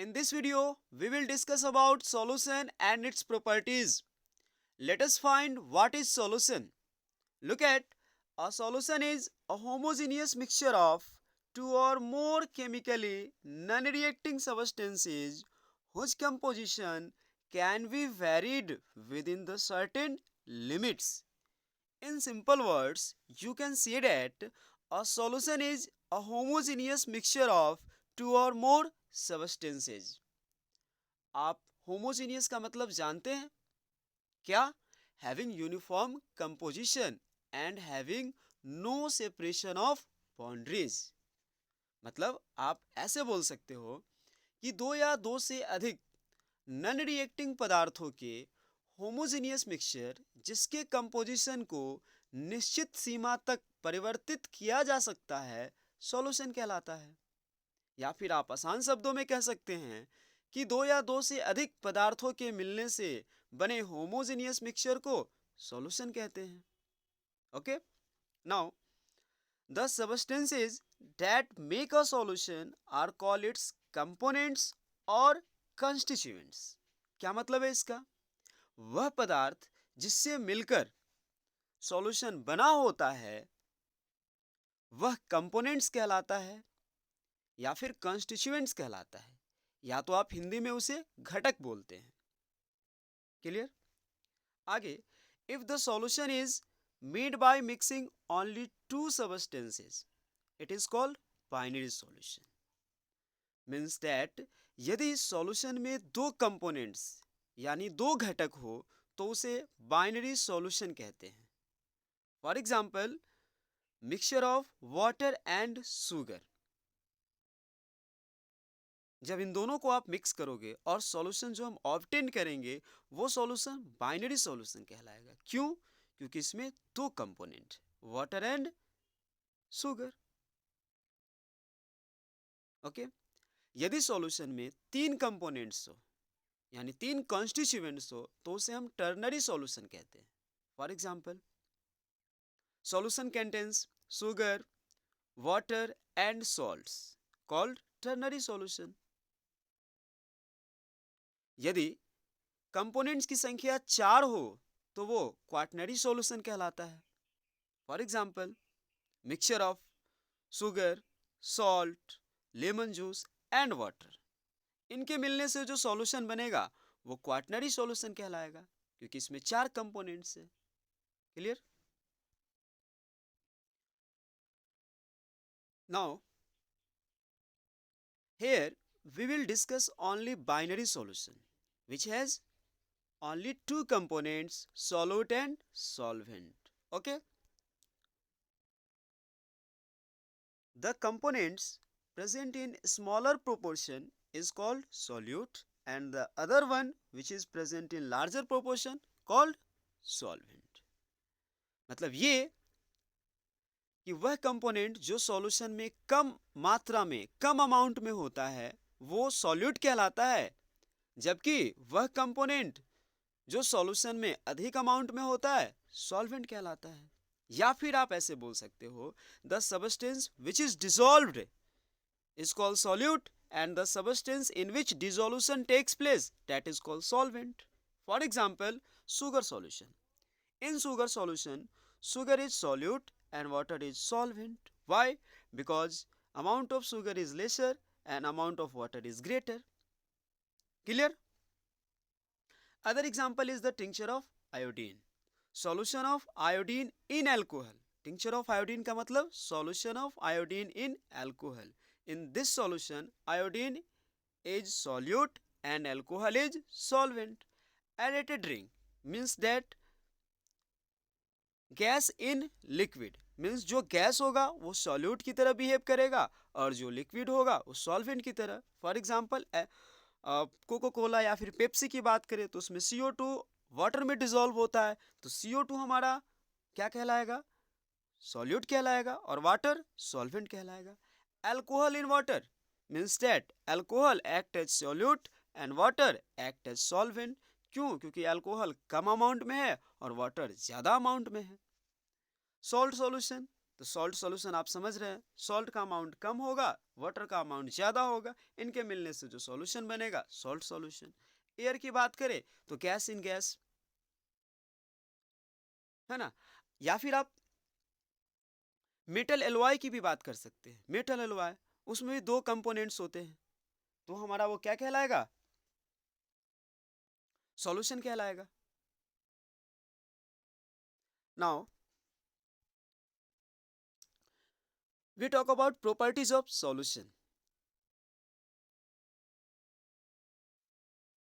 In this video, we will discuss about solution and its properties. Let us find what is solution. Look at a solution is a homogeneous mixture of two or more chemically non-reacting substances whose composition can be varied within the certain limits. In simple words, you can say that a solution is a homogeneous mixture of two or more substances. आप homogeneous का मतलब जानते हैं क्या? Having uniform composition and having no separation of boundaries. मतलब आप ऐसे बोल सकते हो कि दो या दो से अधिक नॉन रिएक्टिंग पदार्थों के होमोजीनियस मिक्सचर जिसके कंपोजिशन को निश्चित सीमा तक परिवर्तित किया जा सकता है सॉल्यूशन कहलाता है। या फिर आप आसान शब्दों में कह सकते हैं कि दो या दो से अधिक पदार्थों के मिलने से बने होमोजेनियस मिक्सचर को सॉल्यूशन कहते हैं। Okay, now the substances that make a solution are called its components और कंस्टिट्यूएंट्स। क्या मतलब है इसका? वह पदार्थ जिससे मिलकर सॉल्यूशन बना होता है वह कंपोनेंट्स कहलाता है या फिर कंस्टिट्यूएंट्स कहलाता है, या तो आप हिंदी में उसे घटक बोलते हैं। क्लियर? आगे, if the solution is made by mixing only two substances it is called binary solution. Means that यदि सॉल्यूशन में दो कंपोनेंट्स यानी दो घटक हो तो उसे बाइनरी सॉल्यूशन कहते हैं। For example, mixture of water and sugar. जब इन दोनों को आप मिक्स करोगे और सॉल्यूशन जो हम ऑब्टेन करेंगे वो सॉल्यूशन बाइनरी सॉल्यूशन कहलाएगा। क्यों? क्योंकि इसमें दो component water and sugar. Okay, यदि सॉल्यूशन में तीन कंपोनेंट्स हो यानी तीन कॉन्स्टिट्यूएंट्स हो तो उसे हम टर्नरी सॉल्यूशन कहते हैं। For example, solution contains sugar, water and salts called ternary solution. यदि कंपोनेंट्स की संख्या 4 हो तो वो क्वाटनरी सॉल्यूशन कहलाता है। For example, mixture of sugar, salt, lemon juice and water. इनके मिलने से जो सॉल्यूशन बनेगा वो क्वाटनरी सॉल्यूशन कहलाएगा क्योंकि इसमें 4 कंपोनेंट्स है। Clear? Now here we will discuss only binary solution which has only two components solute and solvent. Okay, the components present in smaller proportion is called solute and the other one which is present in larger proportion called solvent. मतलब ये कि वह component जो solution में कम मात्रा में कम amount में होता है वो सॉल्यूट कहलाता है, जबकि वह कंपोनेंट जो सॉल्यूशन में अधिक अमाउंट में होता है सॉल्वेंट कहलाता है। या फिर आप ऐसे बोल सकते हो the substance which is dissolved is called solute and the substance in which dissolution takes place that is called solvent. For example, sugar solution. In sugar solution, sugar is solute and water is solvent. Why? Because amount of sugar is lesser and amount of water is greater. Clear? Other example is the tincture of iodine. Solution of iodine in alcohol. Tincture of iodine का मतलब solution of iodine in alcohol. In this solution, iodine is solute and alcohol is solvent. Aerated drink means that gas in liquid means जो gas होगा वो solute की तरह behave करेगा और जो लिक्विड होगा वो सॉल्वेंट की तरह। फॉर एग्जांपल, कोको कोला या फिर पेप्सी की बात करें तो उसमें CO2 वाटर में डिसॉल्व होता है तो CO2 हमारा क्या कहलाएगा? सॉल्यूट कहलाएगा और वाटर सॉल्वेंट कहलाएगा। Alcohol in water means that alcohol act as solute and water act as solvent. क्यों? क्योंकि अल्कोहल कम अमाउंट में है और वाटर ज्यादा अमाउंट में है। सॉल्ट सॉल्यूशन तो सॉल्ट सॉल्यूशन आप समझ रहे हैं, सॉल्ट का अमाउंट कम होगा, वाटर का अमाउंट ज़्यादा होगा, इनके मिलने से जो सॉल्यूशन बनेगा सॉल्ट सॉल्यूशन। एयर की बात करें तो गैस इन गैस, है ना। या फिर आप मेटल एलॉय की भी बात कर सकते हैं। मेटल एलॉय, उसमें भी दो कंपोनेंट्स होते हैं, तो हमारा वो क्या कहलाएगा, सॉल्यूशन कहलाएगा। Now we talk about properties of solution.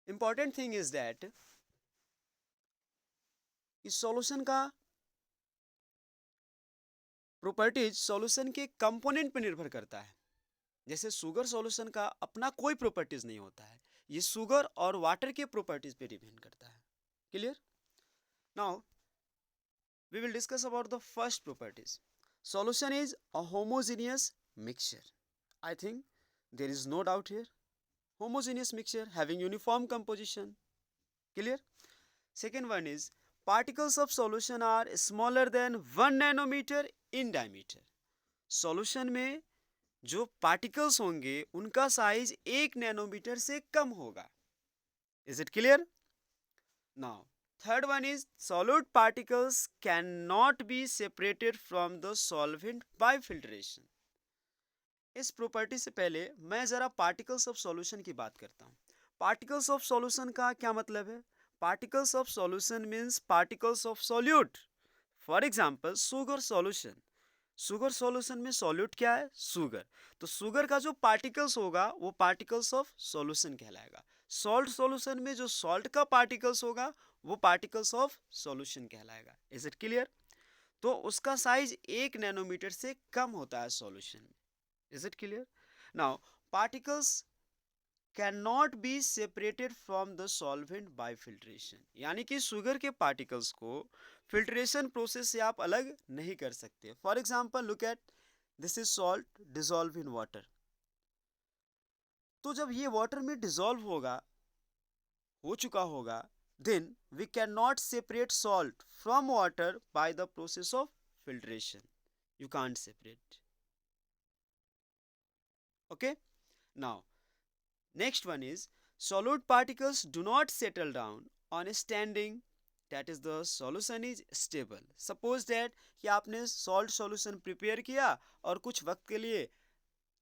Important thing is that इस सॉल्यूशन का प्रॉपर्टीज सॉल्यूशन के कंपोनेंट पर निर्भर करता है। जैसे शुगर सॉल्यूशन का अपना कोई प्रॉपर्टीज नहीं होता है, ये शुगर और वाटर के प्रॉपर्टीज पे डिपेंड करता है। Clear. Now we will discuss about the first properties. Solution is a homogeneous mixture. I think there is no doubt here. Homogeneous mixture having uniform composition. Clear? Second one is particles of solution are smaller than 1 nanometer in diameter. Solution में जो particles होंगे उनका size 1 nanometre से कम होगा। Is it clear? Now, third one is solute particles cannot be separated from the solvent by filtration. इस property से पहले मैं जरा पार्टिकल्स ऑफ सॉल्यूशन की बात करता हूँ। पार्टिकल्स ऑफ सॉल्यूशन का क्या मतलब है? Particles of solution means particles of solute. For example sugar solution, sugar solution में सॉल्यूट क्या है? शुगर। तो शुगर का जो पार्टिकल्स होगा वो पार्टिकल्स ऑफ सॉल्यूशन कहलाएगा। सॉल्ट सॉल्यूशन में जो सॉल्ट का पार्टिकल्स होगा वो पार्टिकल्स ऑफ सॉल्यूशन कहलाएगा। Is it clear? तो उसका साइज 1 नैनोमीटर से कम होता है सॉल्यूशन में। Is it clear? Now, particles cannot be separated from the solvent by filtration. यानी कि शुगर के पार्टिकल्स को फिल्ट्रेशन प्रोसेस से आप अलग नहीं कर सकते। For example look at this is salt dissolve in water. तो जब ये वाटर में डिजोल्व हो चुका होगा, then we cannot separate salt from water by the process of filtration. You can't separate. Okay. Now, next one is solute particles do not settle down on a standing, that is the solution is stable. Suppose that कि आपने salt solution prepare किया और कुछ वक्त के लिए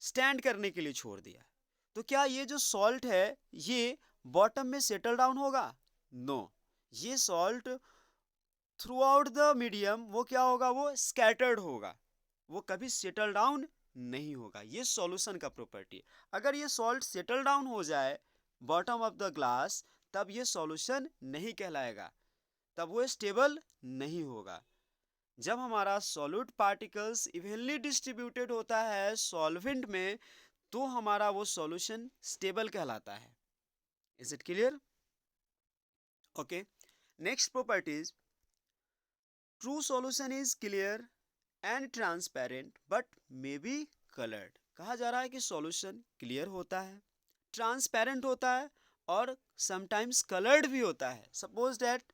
stand करने के लिए छोड़ दिया, तो क्या ये जो salt है ये bottom में settle down होगा? No. ये salt throughout the medium वो क्या होगा? वो scattered होगा, वो कभी settle down नहीं होगा। ये सॉल्यूशन का प्रॉपर्टी। अगर ये सॉल्ट सेटल डाउन हो जाए बॉटम ऑफ द ग्लास, तब ये सॉल्यूशन नहीं कहलाएगा, तब वो स्टेबल नहीं होगा। जब हमारा सॉल्यूट पार्टिकल्स इवनली डिस्ट्रीब्यूटेड होता है सॉल्वेंट में, तो हमारा वो सॉल्यूशन स्टेबल कहलाता है। Is it clear? Okay. Next properties, true solution is clear and transparent but may be coloured. कहा जा रहा है कि सॉल्यूशन क्लियर होता है, ट्रांसपेरेंट होता है और समटाइम्स कलर्ड भी होता है। Suppose that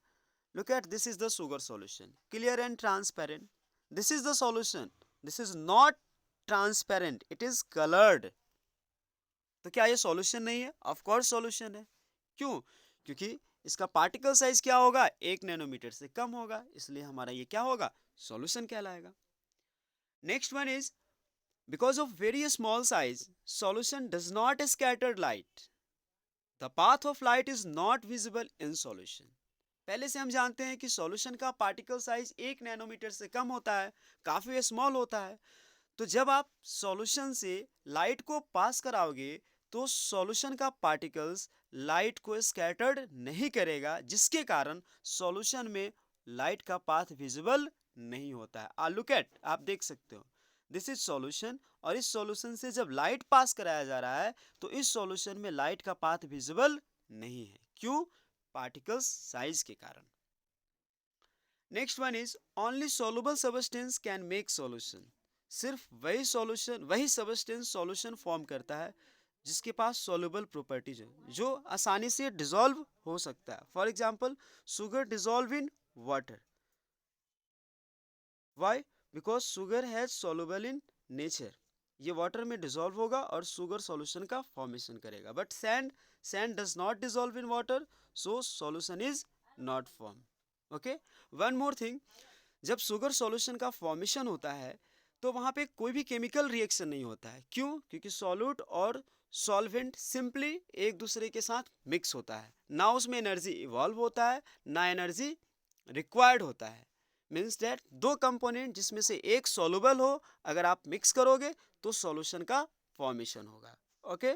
look at this is the sugar solution, clear and transparent. This is the solution, this is not transparent, it is coloured. तो क्या ये सॉल्यूशन नहीं है? ऑफ कोर्स सॉल्यूशन है। क्यों? क्योंकि इसका पार्टिकल साइज क्या होगा? 1 नैनोमीटर से कम होगा, इसलिए हमारा ये क्या होगा? सॉल्यूशन कहलाएगा। Next one is because of very small size, solution does not scatter light. The path of light is not visible in solution. पहले से हम जानते हैं कि सॉल्यूशन का पार्टिकल साइज 1 नैनोमीटर से कम होता है, काफ़ी स्मॉल होता है। तो जब आप सॉल्यूशन से लाइट को पास कराओगे तो सॉल्यूशन का पार्टिकल्स लाइट को स्कैटर्ड नहीं करेगा, जिसके कारण सॉल्यूशन में लाइट का पाथ विजिबल नहीं होता है। लुक एट, आप देख सकते हो दिस इज सॉल्यूशन, और इस सॉल्यूशन से जब लाइट पास कराया जा रहा है तो इस सॉल्यूशन में लाइट का पाथ विजिबल नहीं है। क्यों? पार्टिकल्स साइज के कारण। Next one is only soluble substance can make solution. सिर्फ वही सॉल्यूशन, वही सब्सटेंस सॉल्यूशन फॉर्म करता है जिसके पास सॉल्युबल प्रॉपर्टीज है, जो आसानी से डिसॉल्व हो सकता है। For example sugar dissolve in water. Why? Because sugar has soluble in nature, ये वाटर में डिजोल्व होगा और शुगर सॉल्यूशन का फॉर्मेशन करेगा, but sand does not dissolve in water, so solution is not form. Okay, one more thing, जब sugar solution का formation होता है तो वहाँ पे कोई भी केमिकल रिएक्शन नहीं होता है। क्यों? क्योंकि सॉल्यूट और सॉल्वेंट सिंपली एक दूसरे के साथ मिक्स होता है, ना उसमें एनर्जी इवॉल्व होता है ना एनर्जी रिक्वायर्ड होता है। मीन्स डैट दो कंपोनेंट जिसमें से एक सॉल्युबल हो, अगर आप मिक्स करोगे तो सॉल्यूशन का फॉर्मेशन होगा। ओके,